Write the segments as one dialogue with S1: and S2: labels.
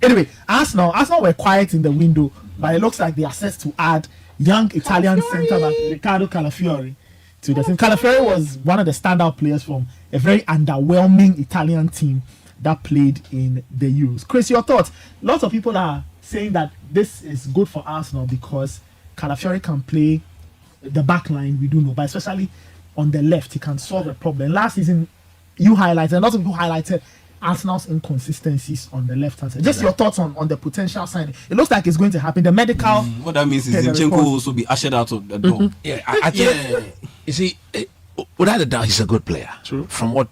S1: Anyway, Arsenal were quiet in the window, but it looks like they are set to add young Italian centre back Riccardo Calafiori to the team. Calafiori was one of the standout players from a very underwhelming Italian team that played in the Euros. Chris, your thoughts? Lots of people are saying that this is good for Arsenal because Calafiori can play the back line, we do know, but especially on the left, he can solve a problem. Last season, you highlighted, a lot of people highlighted Arsenal's inconsistencies on the left hand side. Just your thoughts on the potential signing. It looks like it's going to happen. The medical.
S2: What that means is Zinchenko will also be ushered out of the door.
S3: Yeah, I think. You see, without a doubt, he's a good player.
S1: True.
S3: From what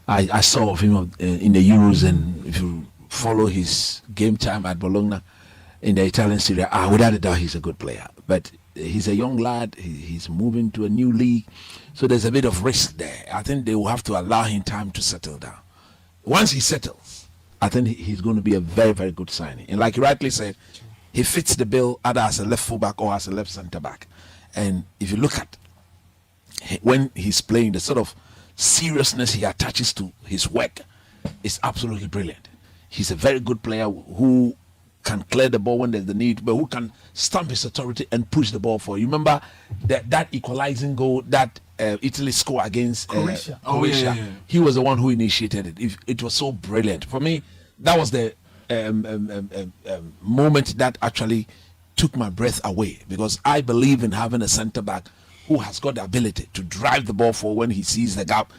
S3: I saw of him in the Euros, and if you follow his game time at Bologna in the Italian Serie A, without a doubt, he's a good player. But he's a young lad. He's moving to a new league, so there's a bit of risk there. I think they will have to allow him time to settle down. Once he settles, I think he's going to be a very, very good signing. And like you rightly said, he fits the bill either as a left fullback or as a left centre back. And if you look at when he's playing, the sort of seriousness he attaches to his work is absolutely brilliant. He's a very good player who can clear the ball when there's the need, but who can stamp his authority and push the ball forward. You remember that equalizing goal that Italy scored against
S1: Croatia.
S3: Yeah. He was the one who initiated it. It was so brilliant. For me, that was the moment that actually took my breath away, because I believe in having a centre back who has got the ability to drive the ball forward when he sees the gap,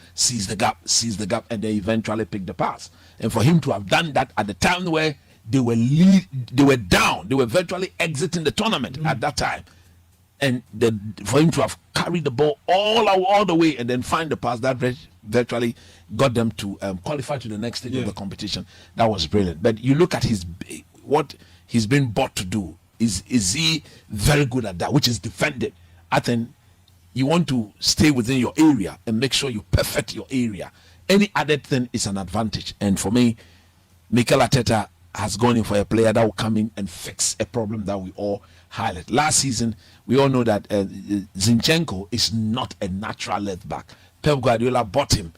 S3: and then eventually pick the pass. And for him to have done that at the time where they were down, they were virtually exiting the tournament at that time, and for him to have carried the ball all the way and then find the pass that virtually got them to qualify to the next stage of the competition, that was brilliant. But you look at what he's been bought to do. Is he very good at that, which is defended? I think you want to stay within your area and make sure you perfect your area. Any other thing is an advantage. And for me, Mikel Arteta has gone in for a player that will come in and fix a problem that we all highlight. Last season, we all know that Zinchenko is not a natural left back. Pep Guardiola got him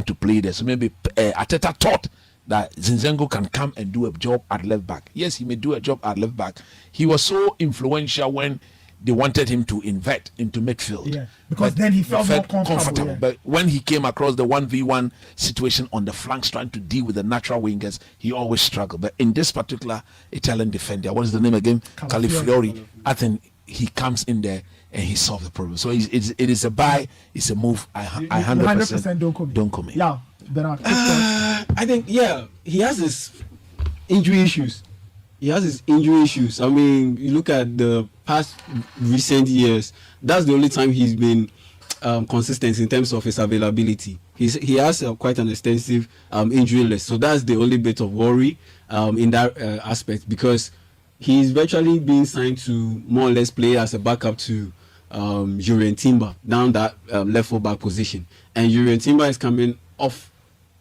S3: to play there. So maybe Arteta thought that Zinchenko can come and do a job at left back. Yes, he may do a job at left back. He was so influential when they wanted him to invert into midfield.
S1: Yeah, because then he felt more comfortable. Yeah.
S3: But when he came across the 1v1 situation on the flanks trying to deal with the natural wingers, he always struggled. But in this particular Italian defender, what is the name again? Calafiori. I think he comes in there and he solves the problem. So it is a buy, it's a move. I 100% don't come in.
S1: Yeah,
S2: I think, he has his injury issues. I mean, you look at the past recent years, that's the only time he's been consistent in terms of his availability. He has quite an extensive injury list, so that's the only bit of worry in that aspect, because he's virtually being signed to more or less play as a backup to Jurrien Timber down that left full back position, and Jurrien Timber is coming off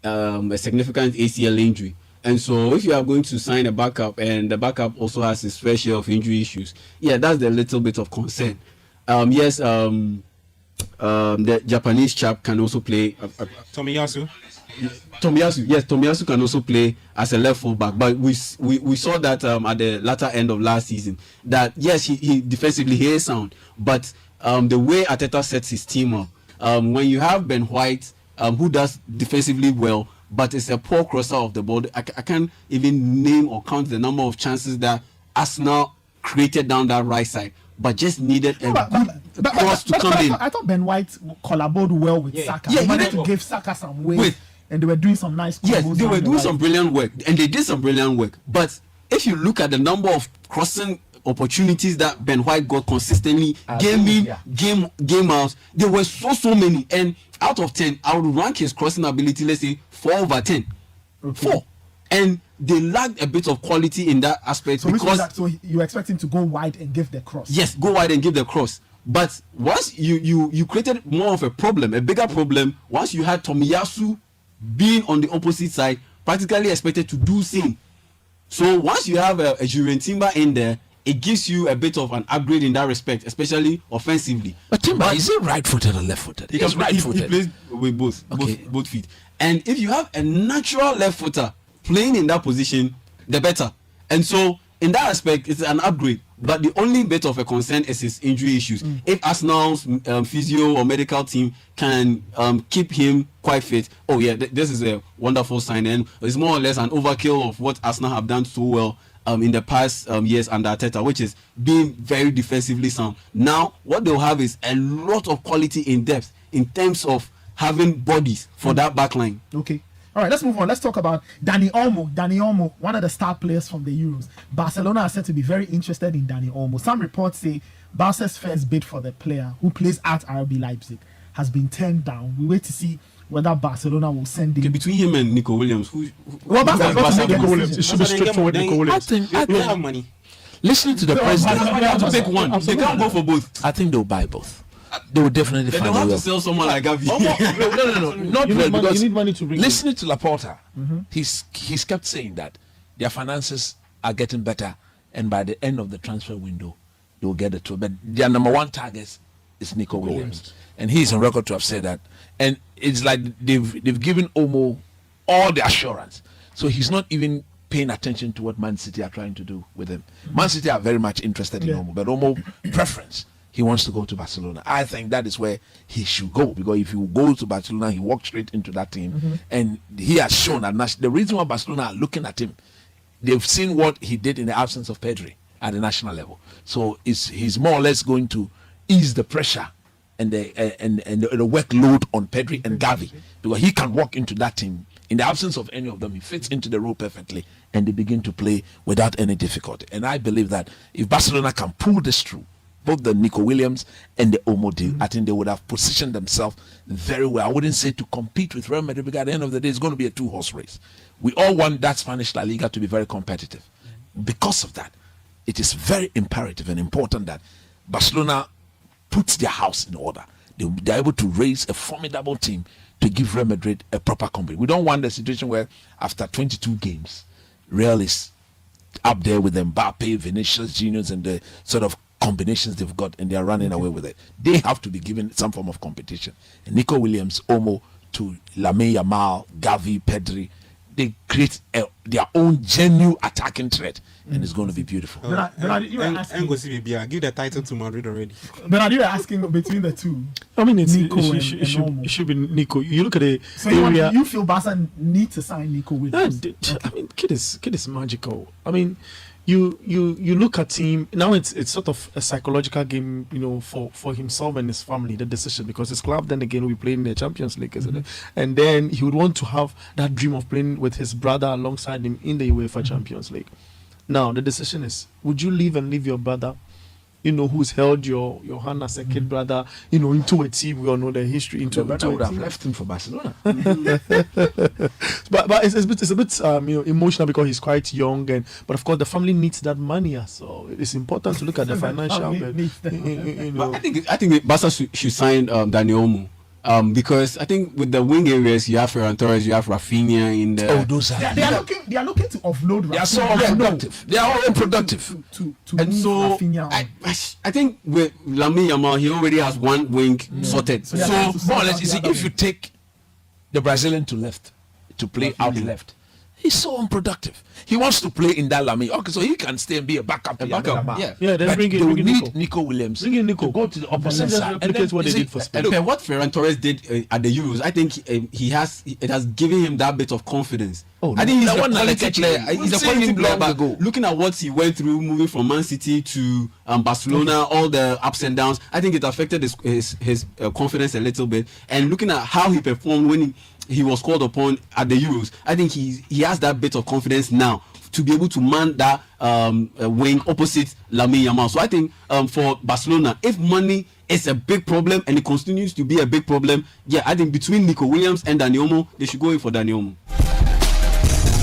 S2: a significant ACL injury. And so if you are going to sign a backup and the backup also has his fair share of injury issues, that's the little bit of concern. The Japanese chap can also play.
S4: Tomiyasu,
S2: yes, Tomiyasu can also play as a left full back. But we saw that at the latter end of last season, that yes, he defensively he is sound, but the way Arteta sets his team up, when you have Ben White, who does defensively well, but it's a poor crosser of the ball. I can't even name or count the number of chances that Arsenal created down that right side, but just needed a cross to come in.
S1: I thought Ben White collaborated well with Saka. He wanted to give Saka some weight, and they were doing some nice combos.
S2: Yes, they were doing some brilliant work, and they did some brilliant work. But if you look at the number of crossing opportunities that Ben White got consistently, game out, there were so many. And out of 10, I would rank his crossing ability, let's say 4/10. Okay. 4. And they lacked a bit of quality in that aspect.
S1: So you expect him to go wide and give the cross?
S2: Yes, go wide and give the cross. But once you created more of a problem, a bigger problem, once you had Tomiyasu being on the opposite side, practically expected to do same. So once you have a Jurrien Timber in there, it gives you a bit of an upgrade in that respect, especially offensively.
S3: But Timber, is he right-footed or left-footed?
S2: He plays with both feet. And if you have a natural left footer playing in that position, the better. And so, in that aspect, it's an upgrade. But the only bit of a concern is his injury issues. If Arsenal's physio or medical team can keep him quite fit, this is a wonderful sign. And it's more or less an overkill of what Arsenal have done so well in the past years under Arteta, which is being very defensively sound. Now, what they'll have is a lot of quality in depth in terms of having bodies for that back line.
S1: Okay. All right, let's move on. Let's talk about Dani Olmo. Dani Olmo, one of the star players from the Euros. Barcelona are said to be very interested in Dani Olmo. Some reports say Barca's first bid for the player, who plays at RB Leipzig, has been turned down. We wait to see whether Barcelona will send him.
S2: Okay, between him and Nico Williams,
S4: Nico Williams. It should be straightforward. Nico Williams.
S3: I think
S2: they have money.
S3: Listening to the president,
S2: They have to pick one. They can't go for both.
S3: I think they'll buy both. They will definitely
S2: Then
S3: find
S2: they'll have
S3: a
S2: to
S3: way.
S2: sell someone like Gavi.
S3: No, not
S4: You
S3: well,
S4: need money-
S3: because
S4: you need money to bring
S3: listening to Laporta, he's kept saying that their finances are getting better, and by the end of the transfer window, they will get it to. But their number one target is Nico Williams, and he's on record to have said that. And it's like they've given Olmo all the assurance, so he's not even paying attention to what Man City are trying to do with him. Man City are very much interested in Olmo, but Olmo preference, he wants to go to Barcelona. I think that is where he should go, because if you go to Barcelona, he walks straight into that team, and he has shown that the reason why Barcelona are looking at him, they've seen what he did in the absence of Pedri at the national level. So he's more or less going to ease the pressure and the workload on Pedri and Gavi, because he can walk into that team. In the absence of any of them, he fits into the role perfectly, and they begin to play without any difficulty. And I believe that if Barcelona can pull this through, both the Nico Williams and the Olmo deal, I think they would have positioned themselves very well. I wouldn't say to compete with Real Madrid, because at the end of the day, it's going to be a two-horse race. We all want that Spanish La Liga to be very competitive. Because of that, it is very imperative and important that Barcelona puts their house in order. They're able to raise a formidable team to give Real Madrid a proper company. We don't want the situation where after 22 games, Real is up there with Mbappe, Vinicius Juniors, and the sort of combinations they've got, and they are running away with it. They have to be given some form of competition. And Nico Williams, Olmo, to Lamine Yamal, Gavi, Pedri, they create their own genuine attacking threat, and it's going to be beautiful.
S1: Bernard, you were asking.
S5: Give the title to Madrid already.
S1: Bernard, you were asking between the two.
S4: I mean,
S1: Nico
S4: it
S1: and
S4: should be Nico. You look at the
S1: So
S4: area.
S1: you feel Barca need to sign Nico Williams?
S4: I mean, kid is magical. I mean, you look at him now. It's sort of a psychological game, for himself and his family. The decision, because his club then again will play in the Champions League, isn't it? And then he would want to have that dream of playing with his brother alongside him in the UEFA Champions League. Now the decision is: would you leave your brother, who's held your hand as a kid brother, into a team? We all know the history. Into
S3: I would
S4: a
S3: have
S4: team.
S3: left him for Barcelona.
S4: But it's a bit emotional because he's quite young, but of course the family needs that money, so it's important to look at the financial.
S2: But I think Barca should sign Dani Olmo. Because I think with the wing areas, you have Ferran Torres, you have Rafinha in there.
S3: Those are
S1: They are looking to offload.
S3: they are so unproductive. They are all unproductive.
S1: To
S2: And
S1: move
S2: so
S1: Rafinha on.
S2: I think with Lamine Yamal, he already has one wing sorted.
S1: So
S2: So,
S1: yeah,
S3: More or less, you see, if you take the Brazilian to left, to play out left, he's so unproductive. He wants to play in that Lamine. Okay, so he can stay and be a backup.
S2: A backup, yeah.
S4: Yeah, then
S3: But
S4: bring
S3: they
S4: in
S3: will
S4: Nico.
S3: need Nico Williams.
S4: Bring in Nico.
S3: to go to the opposite
S4: Just
S3: side.
S4: replicate what
S3: you
S4: they
S3: see,
S4: did for Spain.
S2: and what Ferran Torres did at the Euros, I think it has given him that bit of confidence.
S3: Oh,
S2: I think he's
S3: that
S2: a
S3: one
S2: quality
S3: like
S2: player.
S3: we've
S2: He's a
S3: seen
S2: quality
S3: him
S2: player,
S3: long
S2: but
S3: ago.
S2: looking at what he went through, moving from Man City to Barcelona, all the ups and downs, I think it affected his confidence a little bit. And looking at how he performed when he was called upon at the Euros, I think he has that bit of confidence now to be able to man that wing opposite Lamine Yamal. So I think for Barcelona, if money is a big problem and it continues to be a big problem, I think between Nico Williams and Dani Olmo, they should go in for Dani Olmo.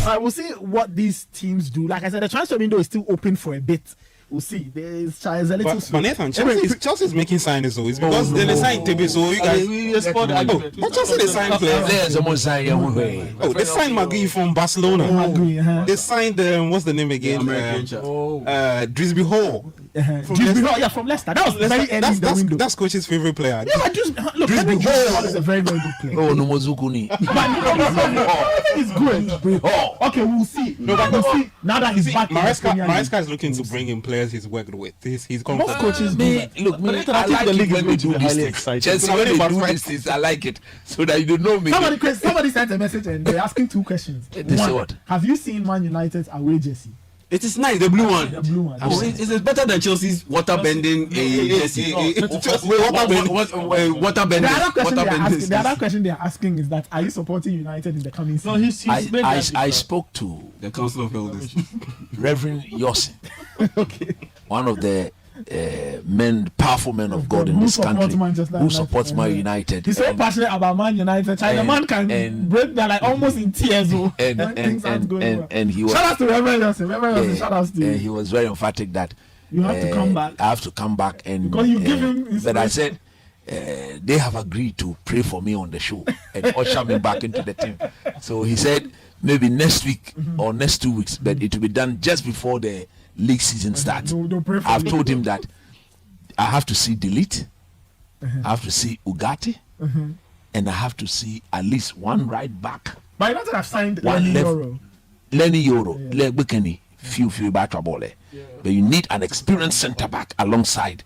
S1: All right, we'll see what these teams do. Like I said, the transfer window is still open for a bit. We'll see. There's a little.
S5: But Nathan, Chelsea's making signings, so it's because they signed Tebe, so you guys. But Chelsea they signed players.
S3: There's a Mosiah way.
S5: Oh, they signed Magui from Barcelona.
S1: Magui,
S5: They signed what's the name again?
S2: American chap.
S5: Drisby Hall.
S1: Yeah, from Leicester. That was very early in the window.
S5: That's coach's favorite player.
S1: Yeah, but just look, Henry Johnson is a very, very good player.
S3: Oh, no Mozukuni.
S1: But he's good. Okay, we'll see. We'll see. Now that he's back,
S5: Maresca is looking to bring in players he's worked with. He's
S1: most
S5: comfortable.
S1: coaches do that.
S3: Look, me,
S4: I
S3: I
S4: think
S3: like
S4: the
S3: it
S4: league
S3: when
S4: is
S3: they
S4: going to
S3: do
S4: be
S3: these
S4: highly
S3: things.
S4: exciting.
S3: Chelsea, when they do these things, I like it. So that you don't know me.
S1: Somebody sent a message and they're asking two questions.
S3: They say
S1: One,
S3: what?
S1: have you seen Man United's away jersey?
S2: It is nice, the blue one.
S1: The blue one.
S2: Oh, it's better than Chelsea's water bending jersey. Water bending.
S1: The other question they're asking is that are you supporting United in the coming
S4: No,
S1: season?
S4: he's made
S3: I
S4: that
S3: spoke to
S2: The Council of Elders.
S3: Reverend Yossi,
S1: Okay.
S3: one of the powerful men of God in
S1: Who
S3: this
S1: supports
S3: country,
S1: Manchester
S3: who
S1: United.
S3: supports Man United.
S1: He's so
S3: And-
S1: passionate about Man United. China man can
S3: and-
S1: break down like almost in tears. When
S3: and
S1: things aren't going well.
S3: and he was
S1: Shout out to Reverend Johnson. Reverend Johnson, shout out to
S3: and
S1: you.
S3: he was very emphatic that
S1: You have to come back.
S3: I have to come back and
S1: Because you give him
S3: but I
S1: inspiration.
S3: said they have agreed to pray for me on the show and usher me back into the team. So he said maybe next week or next 2 weeks, but it will be done just before the league season starts.
S1: Don't pray for
S3: I've
S1: me.
S3: told him that I have to see Delete, I have to see Ugarte, and I have to see at least one right back.
S1: But United have signed
S3: One
S1: Lenny
S3: left.
S1: Euro.
S3: Lenny Euro, Legbekeni, few back ball. But you need an experienced centre back alongside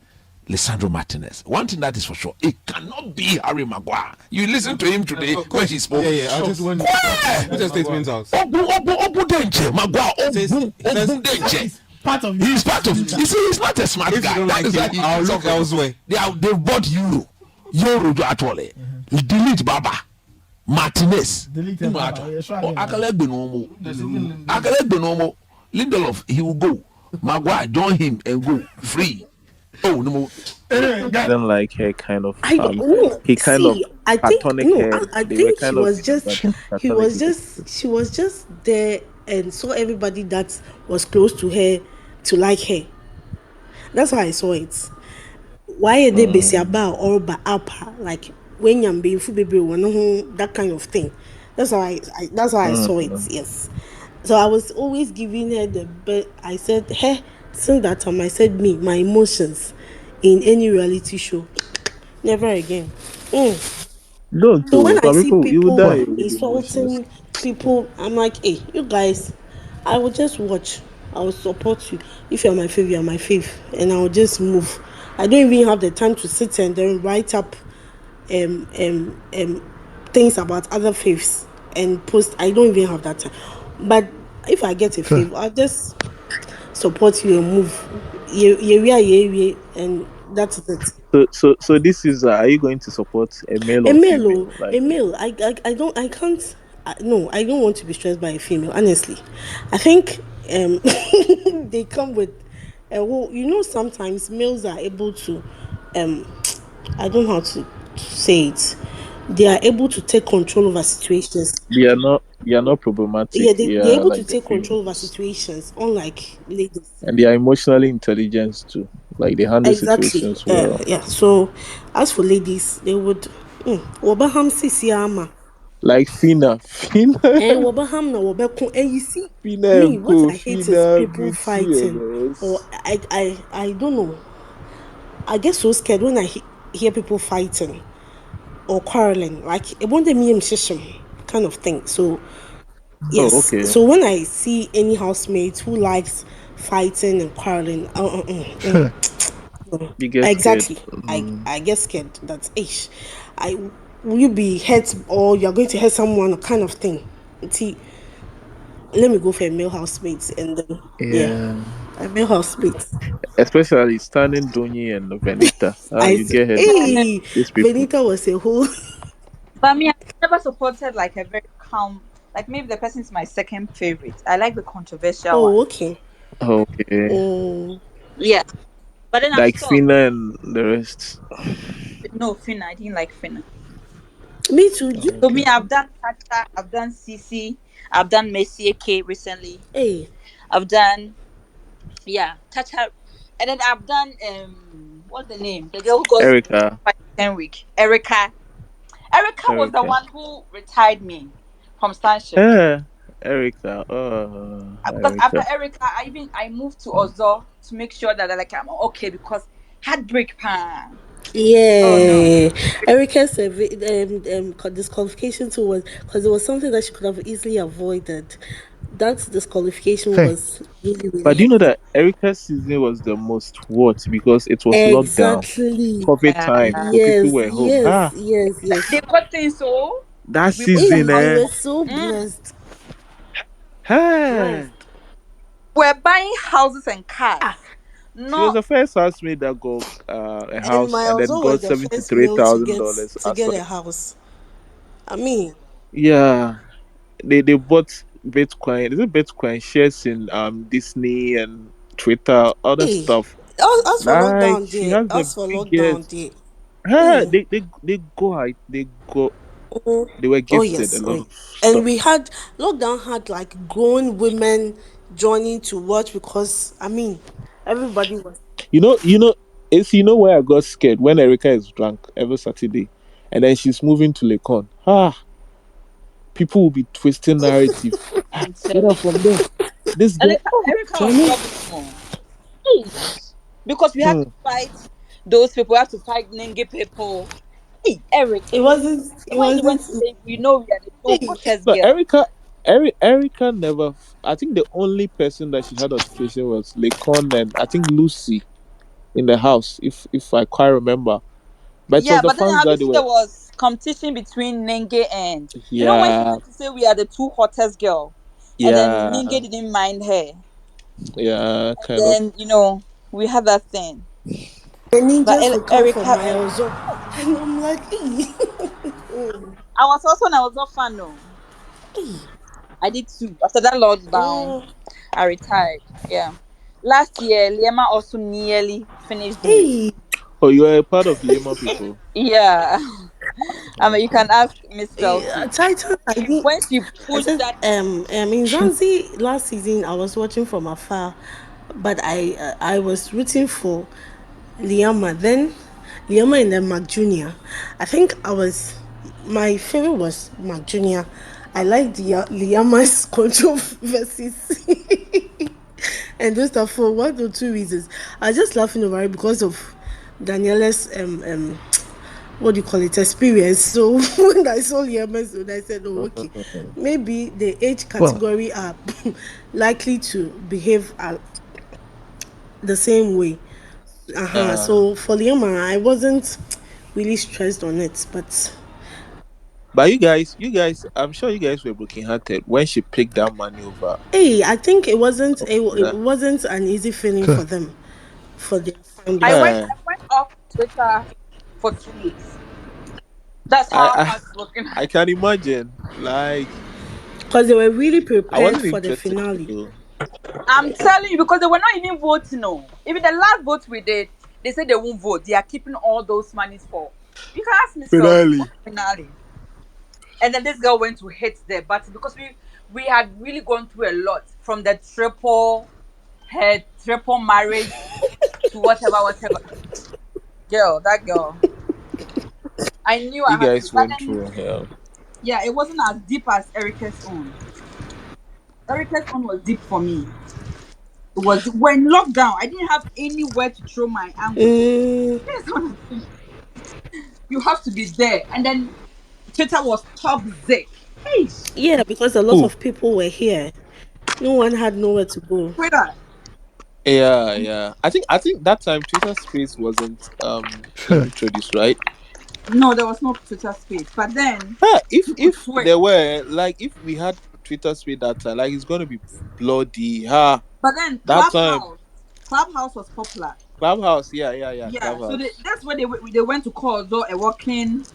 S3: Lisandro Martinez. One thing that is for sure, it cannot be Harry Maguire. You listen to him today when he spoke.
S5: Yeah. I'll just
S4: when
S5: put your statements out.
S3: Obu Denche, Maguire,
S5: Says-
S3: Obu Denche.
S1: He's part of
S3: He's part of. You see, he's not a smart
S5: If you
S3: guy.
S5: don't
S3: That
S5: like
S3: is why
S5: him,
S3: he
S5: I'll
S3: talks
S5: look
S3: about-
S5: elsewhere.
S3: They bought Euro actually. Delete Baba, Martinez.
S1: Delete him, Baba. Yeah, sure, yeah.
S3: Akalegbe normal. Lindelof, he will go. Maguire, join him and go free. Oh no more.
S1: Anyway, guys,
S6: Didn't like her kind of.
S7: I don't know.
S6: He kind
S7: See,
S6: of
S7: I think
S6: platonic
S7: no.
S6: her.
S7: I
S6: They
S7: think
S6: were
S7: she
S6: kind
S7: was
S6: of
S7: just he
S6: platonic.
S7: was just she was just there and saw everybody that was close to her to like her. That's how I saw it. Why are they busy about or by upper like when you're being full baby that kind of thing. That's how I saw it. Yes. So I was always giving her the but I said, hey, since that time I said my emotions in any reality show. Never again.
S6: Don't
S7: So when I see
S6: you will
S7: people
S6: die with emotions.
S7: insulting people, I'm like, hey, you guys, I will just watch. I will support you. If you're my fave, you're my fave. And I'll just move. I don't even have the time to sit and then write up things about other faves and post. I don't even have that time. But if I get a fave, I'll just support you and move. Yeah, and that's it.
S6: So this is. Are you going to support a male or
S7: A male,
S6: female?
S7: oh, a male. I can't. No, I don't want to be stressed by a female. Honestly, I think they come with a whole. Sometimes males are able to. I don't know how to say it. They are able to take control over situations.
S6: They are not problematic.
S7: Yeah, they're able
S6: like
S7: to
S6: the
S7: take control over
S6: females.
S7: situations, unlike ladies.
S6: And they are emotionally intelligent too. Like they handle
S7: Exactly.
S6: situations well.
S7: Yeah. So, as for ladies, they would. Wabaham sisi ama.
S6: Like Fina.
S7: Wabaham na wabeko. And you see,
S6: Fina
S7: me,
S6: and
S7: what
S6: co.
S7: I hate is
S6: Fina,
S7: people
S6: beauty,
S7: fighting.
S6: yes.
S7: Or I don't know. I get so scared when I hear people fighting or quarreling. Like it won't me kind of thing. So yes.
S6: Oh, okay.
S7: So when I see any housemate who likes fighting and quarreling,
S6: You get
S7: exactly.
S6: scared.
S7: I get scared that will you be hurt or you're going to hurt someone kind of thing. See, let me go for a male housemate and then
S6: Yeah.
S7: a male housemate.
S6: Especially standing Donny and Venita. You get her.
S7: Hey,
S6: These people.
S7: Benita was a whole.
S8: But me, I've never supported like a very calm, like maybe the person's my second favorite. I like the controversial
S7: Oh,
S8: one.
S7: okay.
S6: Okay.
S8: Yeah. But then
S6: Like
S8: I'm so
S6: Fina and the rest.
S8: no Finna. I didn't like Finna.
S7: Me too.
S8: So me, I've done Tata, I've done CC, I've done Messi K recently.
S7: Hey,
S8: I've done Tata, and then I've done what's the name? The girl who goes
S6: Erica.
S8: 10 week. Erica was the
S6: Erica.
S8: one who retired me from Stanship.
S6: Yeah. Erica.
S8: Because after
S6: Erica.
S8: Erica, I moved to Ozo to make sure that like I'm okay because heartbreak pan. Oh no.
S7: Yeah, Erica's disqualification too was because it was something that she could have easily avoided. That disqualification
S1: Hey,
S7: was really, really
S6: But do you know
S7: heavy.
S6: that Erica's season was the most what? Because it was lockdown,
S7: Exactly.
S6: COVID time,
S8: Yeah.
S6: so people
S7: Yes,
S6: were home.
S7: yes, yes,
S8: They
S7: yes.
S8: got things so
S6: That
S8: we bought
S7: Hey,
S8: the
S6: season,
S7: they
S6: eh?
S7: were
S8: houses.
S7: so
S8: Mm.
S7: blessed.
S6: Hey.
S7: Blessed.
S8: We're buying houses and cars.
S7: Ah,
S6: She was
S8: No,
S6: the first housemate that got a
S7: and
S6: house
S7: my
S6: and then
S7: also was
S6: got
S7: the
S6: seventy
S7: first
S6: three
S7: male
S6: thousand dollars
S7: to get a
S6: outside.
S7: house. I mean,
S6: Yeah, they bought Bitcoin. Is it Bitcoin shares in Disney and Twitter, other
S7: hey,
S6: stuff.
S7: us for
S6: Like
S7: lockdown
S6: she
S7: day,
S6: has the
S7: us for lockdown
S6: biggest.
S7: day.
S6: Hey,
S7: Hey.
S6: they go out.
S7: Mhm.
S6: They were
S7: Oh
S6: gifted a
S7: yes,
S6: lot
S7: oh,
S6: of
S7: and
S6: stuff.
S7: we had lockdown had like grown women joining to watch because I mean everybody was.
S6: It's where I got scared when Erica is drunk every Saturday, and then she's moving to Lekon. People will be twisting narrative.
S8: I'm
S6: Get her
S8: telling
S6: from
S8: you.
S6: there. This girl.
S8: Erica was
S6: Charlie.
S8: trouble small. Hey. Because we had
S6: Hmm.
S8: to fight those people, we had to fight Nenge people. Hey, Eric.
S7: It wasn't. It
S8: When you went
S7: wasn't.
S8: to say we know we are the two
S7: Hey,
S8: hottest
S6: No,
S8: girls.
S6: Erica never. I think the only person that she had altercation was Lekon and I think Lucy in the house, if I quite remember. But it was
S8: Yeah,
S6: the
S8: but then
S6: fans that they
S8: obviously there
S6: were.
S8: was competition between Nenge and when she
S6: Yeah,
S8: went to say we are the two hottest girl, and then
S6: yeah,
S8: Nenge didn't mind her,
S6: yeah,
S8: and
S6: kind of.
S8: then we had that thing.
S7: the
S8: But
S7: ninjas will come for
S8: Erica,
S7: my Ozo, and I'm like, hey,
S8: I was also I was not fan no. I did too. After that lockdown,
S7: mm,
S8: I retired. Yeah. Last year, Liema also nearly finished doing.
S7: hey.
S6: Oh, you are a part of Lima people.
S8: Yeah. I mean, you can ask Miss
S7: Yeah,
S8: Chelsea.
S7: Titan, I think
S8: When she
S7: I
S8: pushed
S7: said
S8: that,
S7: in Zanzi last season I was watching from afar, but I was rooting for Liama. Then Liama and then Mark Junior. I think I was my favorite was Mark Junior. I liked the Liama's controversies. And just for one or two reasons. I was just laughing over it because of Daniela's what do you call it, experience. So when I saw Liama's, I said, oh okay, maybe the age
S1: well,
S7: category are likely to behave the same way.
S6: Uh,
S7: So for Liama, I wasn't really stressed on it, but
S6: but you guys, I'm sure you guys were brokenhearted when she picked that money over.
S7: hey, I think it
S6: Nah.
S7: wasn't an easy feeling for them, for their fan
S8: I
S7: base,
S8: went,
S6: Uh,
S8: I went off Twitter for 2 weeks. That's
S6: I,
S8: how
S6: I
S8: heartbroken.
S6: I can imagine. Like
S7: because they were really
S6: I
S7: prepared
S6: wasn't
S7: for the
S6: interested to
S7: finale.
S6: go.
S8: I'm telling you because they were not even voting. No, even the last vote we did, they said they won't vote. They are keeping all those monies for. You can ask Miss Chelsea what
S6: Finale.
S8: finale. And then this girl went to hit the button because we had really gone through a lot from the triple marriage to whatever. Girl, that girl. I knew I
S6: You
S8: had to,
S6: guys
S8: but
S6: went
S8: then
S6: through hell.
S8: yeah, it wasn't as deep as Erica's own. Erica's own was deep for me. It was when lockdown. I didn't have anywhere to throw my ankle.
S7: Mm,
S8: That's what I'm saying. You have to be there, and then Twitter was toxic. Hey,
S7: yeah, because a lot
S6: Who?
S7: of people were here. No one had nowhere to go.
S8: Twitter.
S6: Yeah, yeah. I think that time Twitter Space wasn't introduced, right?
S8: No, there was no Twitter space. But then
S6: Yeah, if
S8: you could
S6: if
S8: tweet.
S6: there were like if we had Twitter Space that time, like it's gonna be bloody.
S8: But then
S6: That time
S8: Clubhouse was popular.
S6: Clubhouse, yeah,
S8: Yeah, so
S6: Clubhouse.
S8: that's where they went to call though a walking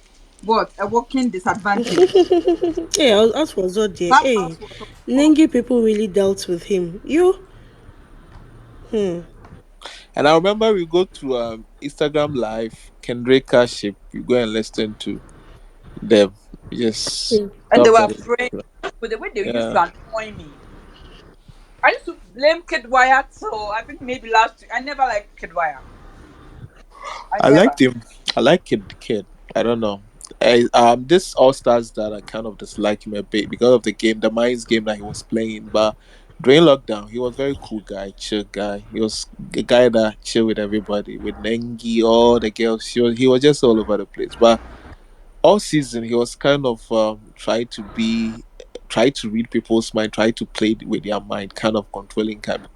S8: disadvantage.
S7: Yeah, as was all there. Hey,
S8: Clubhouse was what they called.
S7: Nengi people really dealt with him. You,
S6: And I remember we go to Instagram Live, Kendrick ship. We go and listen to them. Just
S8: And they
S6: talk
S8: were
S6: that.
S8: afraid with the way they used
S6: Yeah,
S8: to annoy me. I used to blame Kidwire, so I think maybe last week. I never liked Kidwire. I
S6: I
S8: never.
S6: liked him. I like Kid. I don't know. This All Stars that I kind of dislike him a bit because of the game, the Mines game that he was playing. But during lockdown, he was very cool guy, chill guy. He was a guy that chill with everybody, with Nengi, all the girls. He was just all over the place. But all season, he was kind of try to read people's mind, try to play with their mind, kind of controlling kind of.